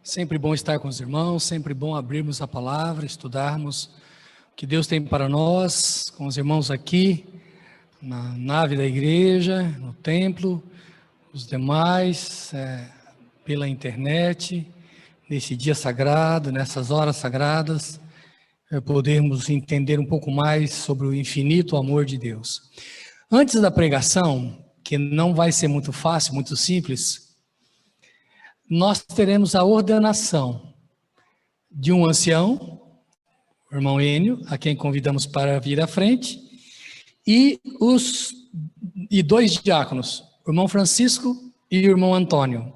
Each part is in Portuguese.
Sempre bom estar com os irmãos, sempre bom abrirmos a palavra, estudarmos o que Deus tem para nós, com os irmãos aqui, na nave da igreja, no templo, os demais, pela internet, nesse dia sagrado, nessas horas sagradas, podermos entender um pouco mais sobre o infinito amor de Deus. Antes da pregação, que não vai ser muito fácil, muito simples, nós teremos a ordenação de um ancião, o irmão Enio, a quem convidamos para vir à frente, e dois diáconos, o irmão Francisco e o irmão Antônio.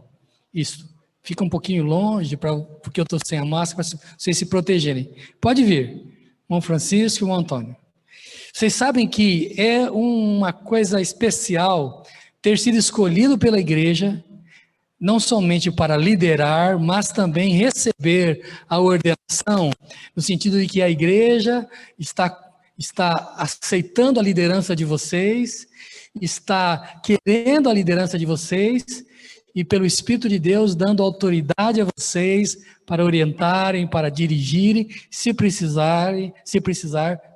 Isso, fica um pouquinho longe, porque eu estou sem a máscara, para vocês se protegerem. Pode vir, irmão Francisco e o irmão Antônio. Vocês sabem que é uma coisa especial ter sido escolhido pela igreja, não somente para liderar, mas também receber a ordenação, no sentido de que a igreja está aceitando a liderança de vocês, está querendo a liderança de vocês, e pelo Espírito de Deus dando autoridade a vocês para orientarem, para dirigirem, se precisar,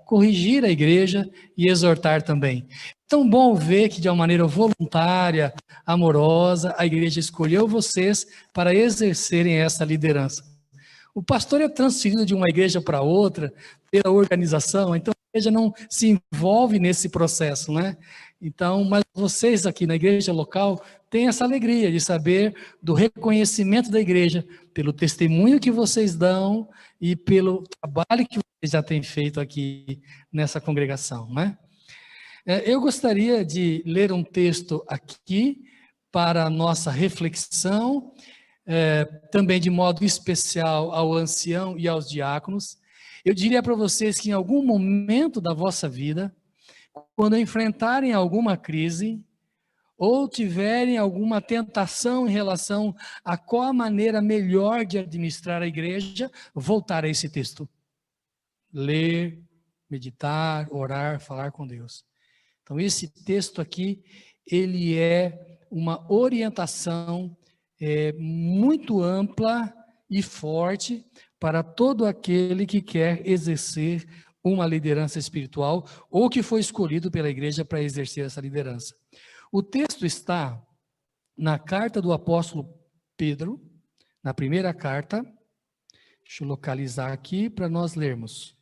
corrigir a igreja e exortar também. Tão bom ver que de uma maneira voluntária, amorosa, a igreja escolheu vocês para exercerem essa liderança. O pastor é transferido de uma igreja para outra, pela organização, então a igreja não se envolve nesse processo, né? Então, mas vocês aqui na igreja local têm essa alegria de saber do reconhecimento da igreja, pelo testemunho que vocês dão e pelo trabalho que vocês já têm feito aqui nessa congregação, né? Eu gostaria de ler um texto aqui para a nossa reflexão, também de modo especial ao ancião e aos diáconos. Eu diria para vocês que em algum momento da vossa vida, quando enfrentarem alguma crise, ou tiverem alguma tentação em relação a qual a maneira melhor de administrar a igreja, voltar a esse texto. Ler, meditar, orar, falar com Deus. Então, esse texto aqui, ele é uma orientação muito ampla e forte para todo aquele que quer exercer uma liderança espiritual ou que foi escolhido pela igreja para exercer essa liderança. O texto está na carta do apóstolo Pedro, na primeira carta. Deixa eu localizar aqui para nós lermos.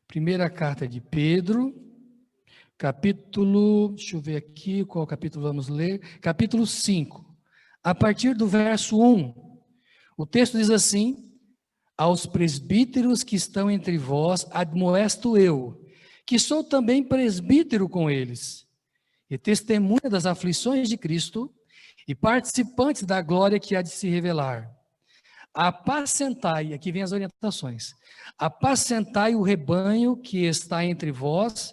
Primeira carta de Pedro, capítulo, deixa eu ver aqui, qual capítulo vamos ler? Capítulo 5, a partir do verso 1. O texto diz assim: aos presbíteros que estão entre vós, admoesto eu, que sou também presbítero com eles, e testemunha das aflições de Cristo, e participantes da glória que há de se revelar. Apacentai, aqui vem as orientações, apacentai o rebanho que está entre vós,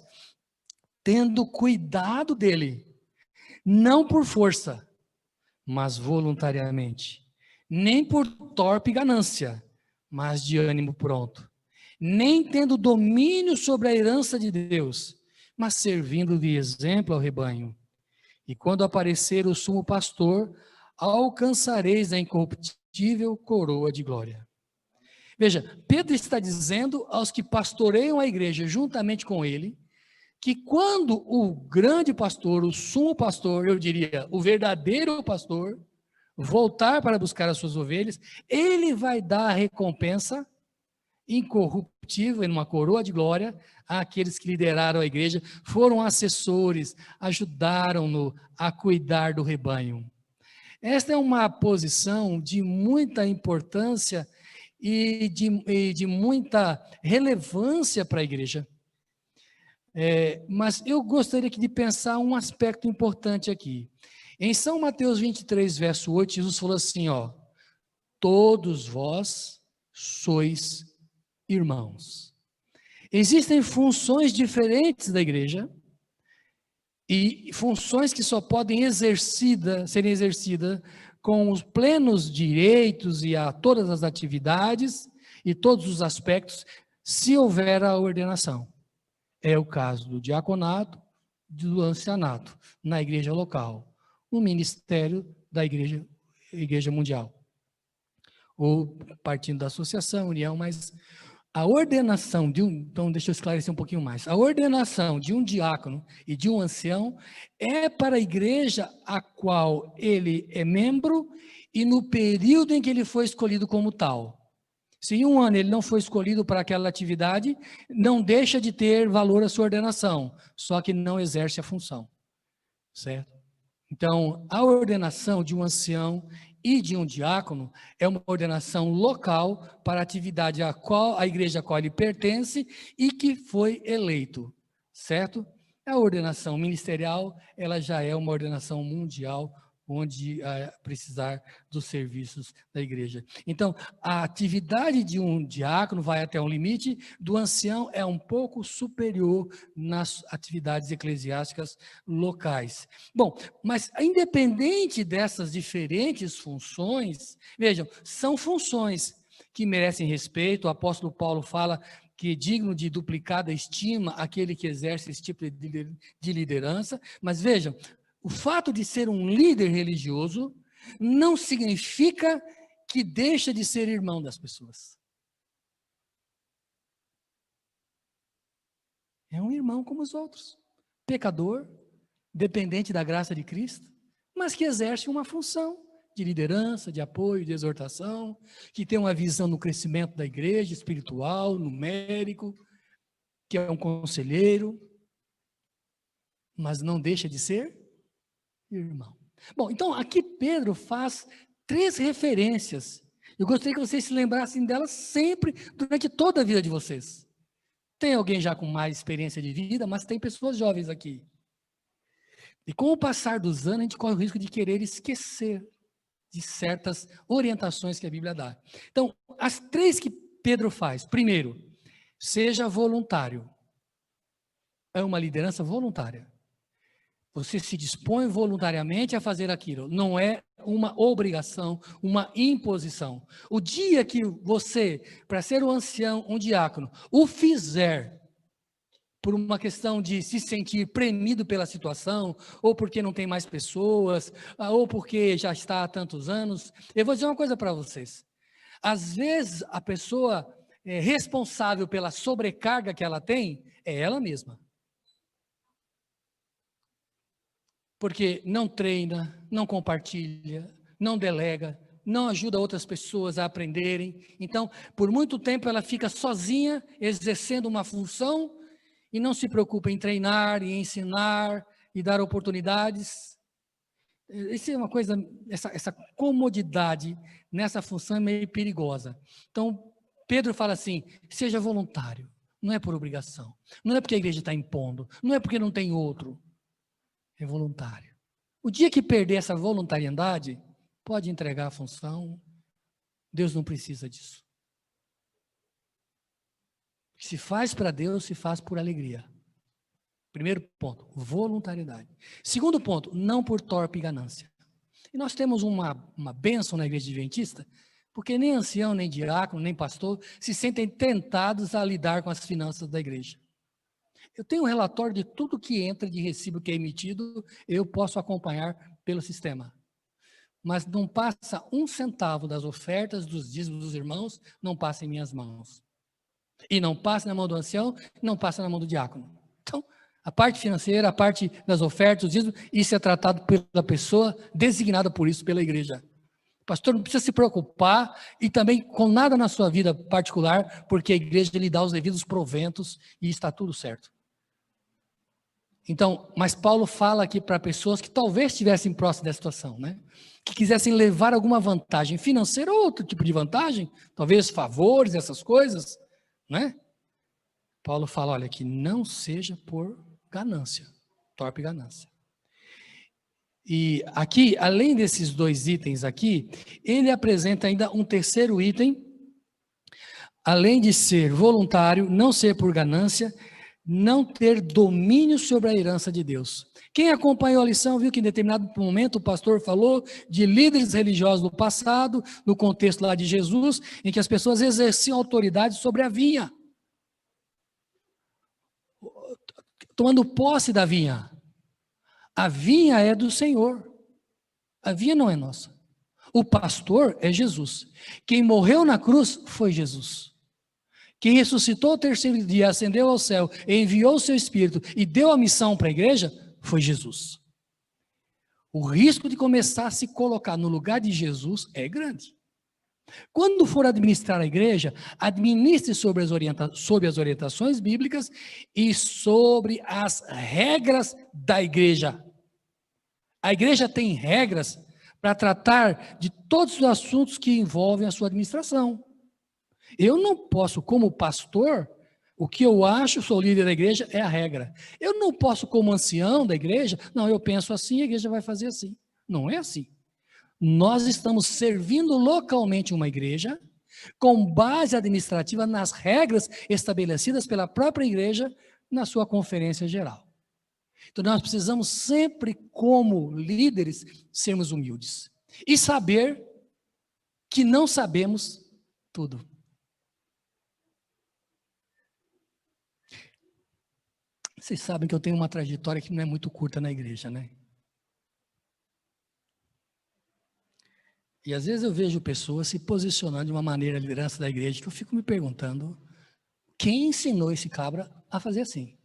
tendo cuidado dele, não por força, mas voluntariamente, nem por torpe ganância, mas de ânimo pronto, nem tendo domínio sobre a herança de Deus, mas servindo de exemplo ao rebanho. E quando aparecer o sumo pastor, alcançareis a incorruptível coroa de glória. Veja, Pedro está dizendo aos que pastoreiam a igreja juntamente com ele, que quando o grande pastor, o sumo pastor, eu diria, o verdadeiro pastor, voltar para buscar as suas ovelhas, ele vai dar a recompensa incorruptível, em uma coroa de glória, àqueles que lideraram a igreja, foram assessores, ajudaram-no a cuidar do rebanho. Esta é uma posição de muita importância e de muita relevância para a igreja. Mas eu gostaria de pensar um aspecto importante aqui. Em São Mateus 23, verso 8, Jesus falou assim, todos vós sois irmãos. Existem funções diferentes da igreja, e funções que só podem serem exercidas com os plenos direitos e a todas as atividades e todos os aspectos, se houver a ordenação. É o caso do diaconato, do ancianato, na igreja local, o ministério da igreja igreja mundial. Ou partindo da associação, união, mas a ordenação de então deixa eu esclarecer um pouquinho mais. A ordenação de um diácono e de um ancião é para a igreja a qual ele é membro e no período em que ele foi escolhido como tal. Se em um ano ele não foi escolhido para aquela atividade, não deixa de ter valor a sua ordenação, só que não exerce a função, certo? Então, a ordenação de um ancião e de um diácono é uma ordenação local para a atividade a igreja a qual ele pertence e que foi eleito, certo? A ordenação ministerial, ela já é uma ordenação mundial, onde precisar dos serviços da igreja. Então, a atividade de um diácono vai até um limite, do ancião é um pouco superior nas atividades eclesiásticas locais. Bom, mas independente dessas diferentes funções, vejam, são funções que merecem respeito. O apóstolo Paulo fala que é digno de duplicada estima aquele que exerce esse tipo de liderança, mas vejam, o fato de ser um líder religioso não significa que deixa de ser irmão das pessoas. É um irmão como os outros, pecador, dependente da graça de Cristo, mas que exerce uma função de liderança, de apoio, de exortação, que tem uma visão no crescimento da igreja espiritual, numérico, que é um conselheiro, mas não deixa de ser irmão. Bom, então aqui Pedro faz 3 referências. Eu gostaria que vocês se lembrassem delas sempre, durante toda a vida de vocês. Tem alguém já com mais experiência de vida, mas tem pessoas jovens aqui. E com o passar dos anos, a gente corre o risco de querer esquecer de certas orientações que a Bíblia dá. Então, as 3 que Pedro faz. Primeiro, seja voluntário. É uma liderança voluntária. Você se dispõe voluntariamente a fazer aquilo. Não é uma obrigação, uma imposição. O dia que você, para ser um ancião, um diácono, o fizer por uma questão de se sentir premido pela situação, ou porque não tem mais pessoas, ou porque já está há tantos anos, eu vou dizer uma coisa para vocês. Às vezes, a pessoa responsável pela sobrecarga que ela tem é ela mesma. Porque não treina, não compartilha, não delega, não ajuda outras pessoas a aprenderem. Então, por muito tempo ela fica sozinha, exercendo uma função e não se preocupa em treinar, e ensinar e dar oportunidades. Isso é uma coisa, essa comodidade nessa função é meio perigosa. Então, Pedro fala assim, seja voluntário, não é por obrigação, não é porque a igreja está impondo, não é porque não tem outro. É voluntário. O dia que perder essa voluntariedade, pode entregar a função. Deus não precisa disso. Se faz para Deus, se faz por alegria. Primeiro ponto, voluntariedade. Segundo ponto, não por torpe ganância. E nós temos uma bênção na igreja adventista, porque nem ancião, nem diácono, nem pastor se sentem tentados a lidar com as finanças da igreja. Eu tenho um relatório de tudo que entra de recibo que é emitido, eu posso acompanhar pelo sistema. Mas não passa 1 centavo das ofertas, dos dízimos dos irmãos, não passa em minhas mãos. E não passa na mão do ancião, não passa na mão do diácono. Então, a parte financeira, a parte das ofertas, os dízimos, isso é tratado pela pessoa designada por isso, pela igreja. O pastor não precisa se preocupar e também com nada na sua vida particular, porque a igreja lhe dá os devidos proventos e está tudo certo. Então, mas Paulo fala aqui para pessoas que talvez estivessem próximas dessa situação, né? Que quisessem levar alguma vantagem financeira ou outro tipo de vantagem, talvez favores, essas coisas, né? Paulo fala, olha, que não seja por ganância, torpe ganância. E aqui, além desses 2 itens aqui, ele apresenta ainda um terceiro item, além de ser voluntário, não ser por ganância, não ter domínio sobre a herança de Deus. Quem acompanhou a lição viu que em determinado momento o pastor falou de líderes religiosos do passado, no contexto lá de Jesus, em que as pessoas exerciam autoridade sobre a vinha, tomando posse da vinha. A vinha é do Senhor, a vinha não é nossa. O pastor é Jesus. Quem morreu na cruz foi Jesus. Quem ressuscitou ao terceiro dia, ascendeu ao céu, enviou o seu Espírito e deu a missão para a igreja foi Jesus. O risco de começar a se colocar no lugar de Jesus é grande. Quando for administrar a igreja, administre sobre as orientações bíblicas e sobre as regras da igreja. A igreja tem regras para tratar de todos os assuntos que envolvem a sua administração. Eu não posso, como pastor, o que eu acho, sou líder da igreja, é a regra. Eu não posso, como ancião da igreja, não, eu penso assim, a igreja vai fazer assim. Não é assim. Nós estamos servindo localmente uma igreja com base administrativa nas regras estabelecidas pela própria igreja na sua conferência geral. Então nós precisamos sempre, como líderes, sermos humildes e saber que não sabemos tudo. Vocês sabem que eu tenho uma trajetória que não é muito curta na igreja, né? E às vezes eu vejo pessoas se posicionando de uma maneira, a liderança da igreja, que eu fico me perguntando, quem ensinou esse cabra a fazer assim?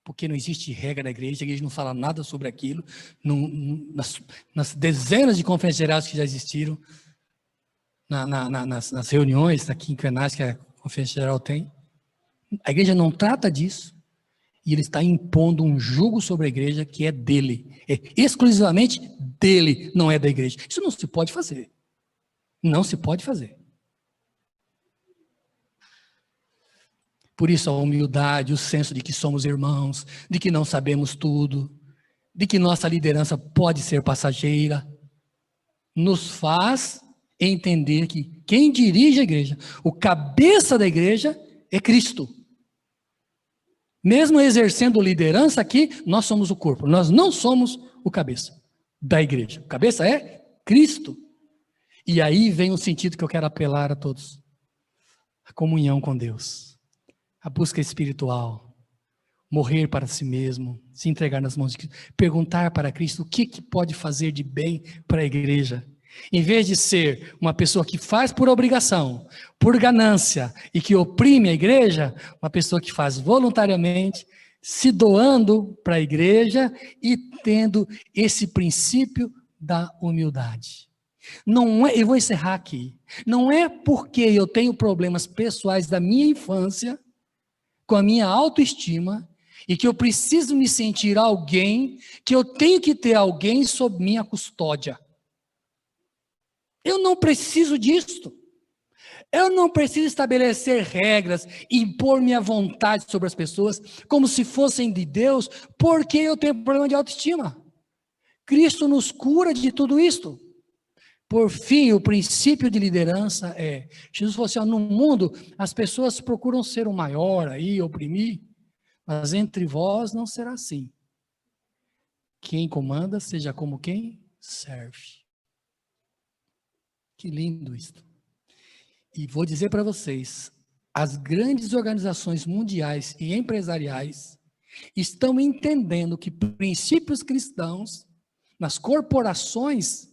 Porque não existe regra da igreja, a igreja não fala nada sobre aquilo, nas dezenas de conferências gerais que já existiram, nas reuniões quinquenais que a conferência geral tem, a igreja não trata disso, e ele está impondo um jugo sobre a igreja que é dele, é exclusivamente dele, não é da igreja. Isso não se pode fazer. Não se pode fazer. Por isso a humildade, o senso de que somos irmãos, de que não sabemos tudo, de que nossa liderança pode ser passageira, nos faz entender que quem dirige a igreja, o cabeça da igreja é Cristo. Mesmo exercendo liderança aqui, nós somos o corpo, nós não somos o cabeça da igreja. O cabeça é Cristo. E aí vem o sentido que eu quero apelar a todos. A comunhão com Deus, a busca espiritual, morrer para si mesmo, se entregar nas mãos de Cristo, perguntar para Cristo o que pode fazer de bem para a igreja. Em vez de ser uma pessoa que faz por obrigação, por ganância e que oprime a igreja, uma pessoa que faz voluntariamente, se doando para a igreja e tendo esse princípio da humildade. Não é, eu vou encerrar aqui, não é porque eu tenho problemas pessoais da minha infância, com a minha autoestima, e que eu preciso me sentir alguém, que eu tenho que ter alguém sob minha custódia. Eu não preciso disto. Eu não preciso estabelecer regras, impor minha vontade sobre as pessoas, como se fossem de Deus, porque eu tenho problema de autoestima. Cristo nos cura de tudo isto. Por fim, o princípio de liderança é, Jesus falou assim, no mundo as pessoas procuram ser o maior aí, oprimir, mas entre vós não será assim. Quem comanda seja como quem serve. Que lindo isso. E vou dizer para vocês, as grandes organizações mundiais e empresariais estão entendendo que princípios cristãos, nas corporações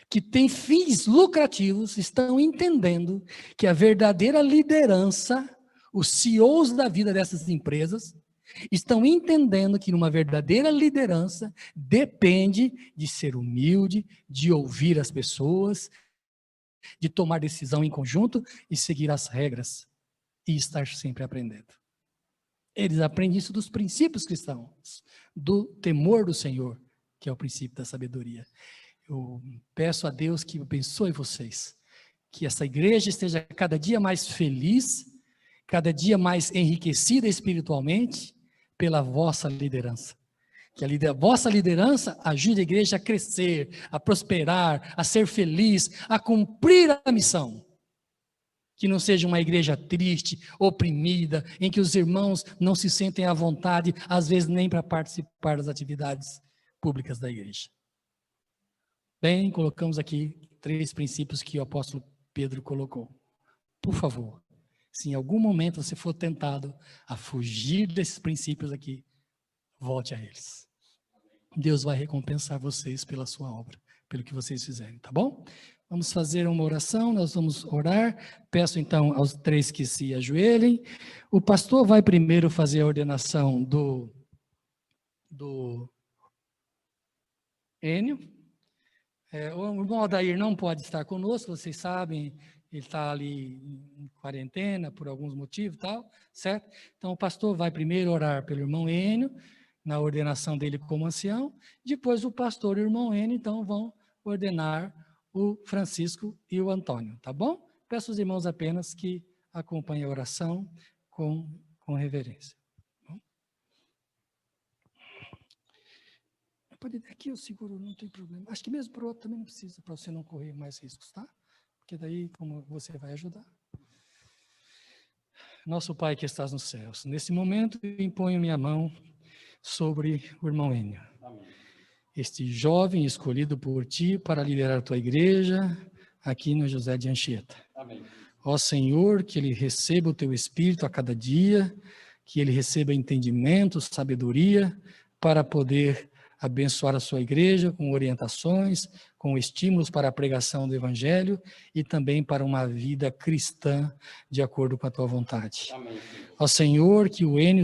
que têm fins lucrativos, estão entendendo que a verdadeira liderança, os CEOs da vida dessas empresas, estão entendendo que uma verdadeira liderança depende de ser humilde, de ouvir as pessoas, de tomar decisão em conjunto e seguir as regras e estar sempre aprendendo. Eles aprendem isso dos princípios cristãos, do temor do Senhor, que é o princípio da sabedoria. Eu peço a Deus que abençoe vocês, que essa igreja esteja cada dia mais feliz, cada dia mais enriquecida espiritualmente pela vossa liderança. Que a vossa liderança ajude a igreja a crescer, a prosperar, a ser feliz, a cumprir a missão. Que não seja uma igreja triste, oprimida, em que os irmãos não se sentem à vontade, às vezes nem para participar das atividades públicas da igreja. Bem, colocamos aqui 3 princípios que o apóstolo Pedro colocou. Por favor, se em algum momento você for tentado a fugir desses princípios aqui, volte a eles. Deus vai recompensar vocês pela sua obra. pelo que vocês fizerem, tá bom? Vamos fazer uma oração, nós vamos orar. Peço então aos 3 que se ajoelhem. O pastor vai primeiro fazer a ordenação do Enio. O irmão Aldair não pode estar conosco, vocês sabem, ele está ali em quarentena por alguns motivos e tal, certo? Então o pastor vai primeiro orar pelo irmão Enio, na ordenação dele como ancião, depois o pastor e o irmão Enio, então, vão ordenar o Francisco e o Antônio, tá bom? Peço aos irmãos apenas que acompanhem a oração com reverência. Bom? Pode aqui eu seguro, não tem problema. Acho que mesmo para o outro também não precisa, para você não correr mais riscos, tá? Porque daí, como você vai ajudar. Nosso Pai que estás nos céus, nesse momento eu imponho minha mão sobre o irmão Enio. Amém. Este jovem escolhido por ti para liderar a tua igreja aqui no José de Anchieta. Amém. Ó Senhor, que ele receba o teu Espírito a cada dia, que ele receba entendimento, sabedoria, para poder abençoar a sua igreja com orientações, com estímulos para a pregação do Evangelho e também para uma vida cristã de acordo com a tua vontade. Amém. Ó Senhor, que o Enio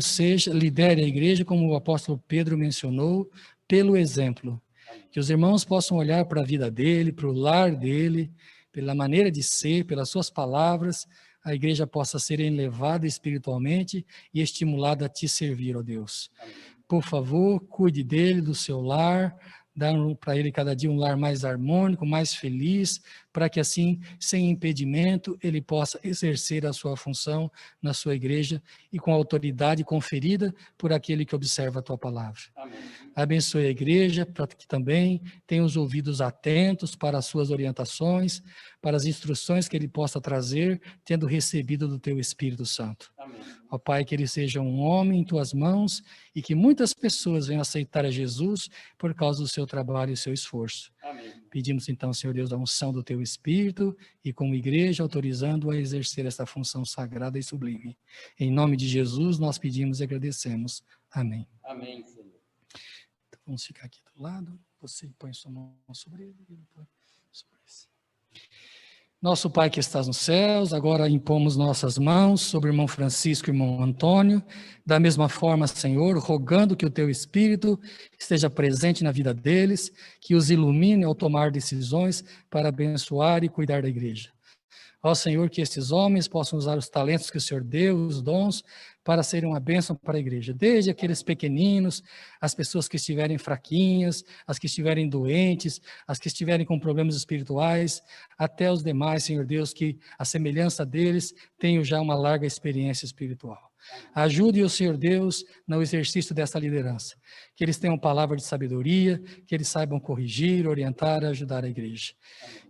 lidere a igreja, como o apóstolo Pedro mencionou, pelo exemplo. Amém. Que os irmãos possam olhar para a vida dele, para o lar dele, pela maneira de ser, pelas suas palavras, a igreja possa ser elevada espiritualmente e estimulada a te servir, ó Deus. Amém. Por favor, cuide dele, do seu lar, dá para ele cada dia um lar mais harmônico, mais feliz, para que assim, sem impedimento, ele possa exercer a sua função na sua igreja e com a autoridade conferida por aquele que observa a tua palavra. Amém. Abençoe a igreja, para que também tenha os ouvidos atentos para as suas orientações, para as instruções que ele possa trazer, tendo recebido do teu Espírito Santo. Amém. Ó Pai, que ele seja um homem em tuas mãos e que muitas pessoas venham aceitar a Jesus por causa do seu trabalho e seu esforço. Amém. Pedimos então, Senhor Deus, a unção do teu Espírito e como igreja autorizando-o a exercer essa função sagrada e sublime. Em nome de Jesus nós pedimos e agradecemos. Amém. Amém, Senhor. Então, vamos ficar aqui do lado. Você põe sua mão sobre ele e ele põe sobre esse. Nosso Pai que estás nos céus, agora impomos nossas mãos sobre o irmão Francisco e o irmão Antônio, da mesma forma, Senhor, rogando que o teu Espírito esteja presente na vida deles, que os ilumine ao tomar decisões para abençoar e cuidar da igreja. Ó Senhor, que estes homens possam usar os talentos que o Senhor deu, os dons, para serem uma bênção para a igreja. Desde aqueles pequeninos, as pessoas que estiverem fraquinhas, as que estiverem doentes, as que estiverem com problemas espirituais, até os demais, Senhor Deus, que a semelhança deles tenham já uma larga experiência espiritual. Ajude o Senhor Deus no exercício dessa liderança. Que eles tenham palavra de sabedoria, que eles saibam corrigir, orientar e ajudar a igreja.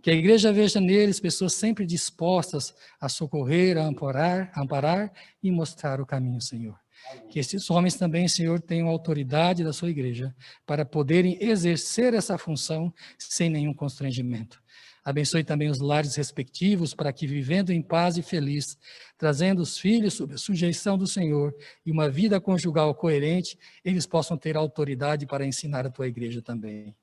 Que a igreja veja neles pessoas sempre dispostas a socorrer, a amparar e mostrar o caminho, Senhor. Que esses homens também, Senhor, tenham autoridade da sua igreja para poderem exercer essa função sem nenhum constrangimento. Abençoe também os lares respectivos para que, vivendo em paz e feliz, trazendo os filhos sob a sujeição do Senhor e uma vida conjugal coerente, eles possam ter autoridade para ensinar a tua igreja também.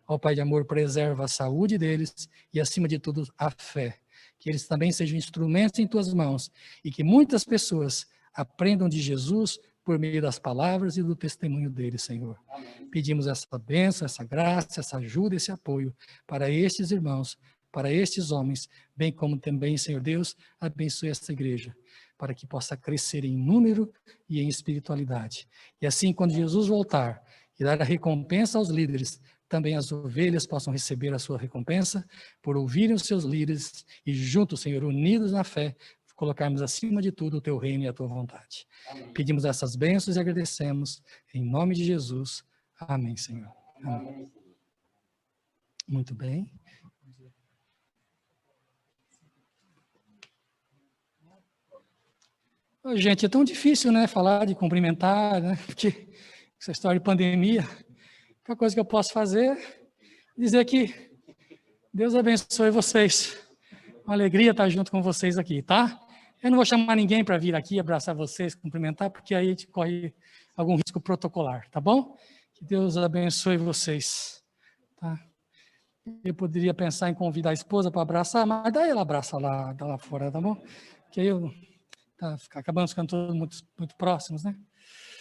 Ó Pai de amor, preserva a saúde deles e, acima de tudo, a fé. Que eles também sejam instrumentos em tuas mãos e que muitas pessoas aprendam de Jesus por meio das palavras e do testemunho dele, Senhor. Amém. Pedimos essa bênção, essa graça, essa ajuda, esse apoio para estes irmãos, para estes homens, bem como também, Senhor Deus, abençoe esta igreja, para que possa crescer em número e em espiritualidade. E assim, quando Jesus voltar e dar a recompensa aos líderes, também as ovelhas possam receber a sua recompensa por ouvirem os seus líderes e juntos, Senhor, unidos na fé, colocarmos acima de tudo o teu reino e a tua vontade. Amém. Pedimos essas bênçãos e agradecemos em nome de Jesus. Amém, Senhor. Amém. Muito bem. Ô, gente, é tão difícil, né, falar de cumprimentar, né, porque essa história de pandemia, a coisa que eu posso fazer é dizer que Deus abençoe vocês. Uma alegria estar junto com vocês aqui, tá? Eu não vou chamar ninguém para vir aqui abraçar vocês, cumprimentar, porque aí a gente corre algum risco protocolar, tá bom? Que Deus abençoe vocês, tá? Eu poderia pensar em convidar a esposa para abraçar, mas daí ela abraça lá fora, tá bom? Que aí acabamos ficando todos muito próximos, né?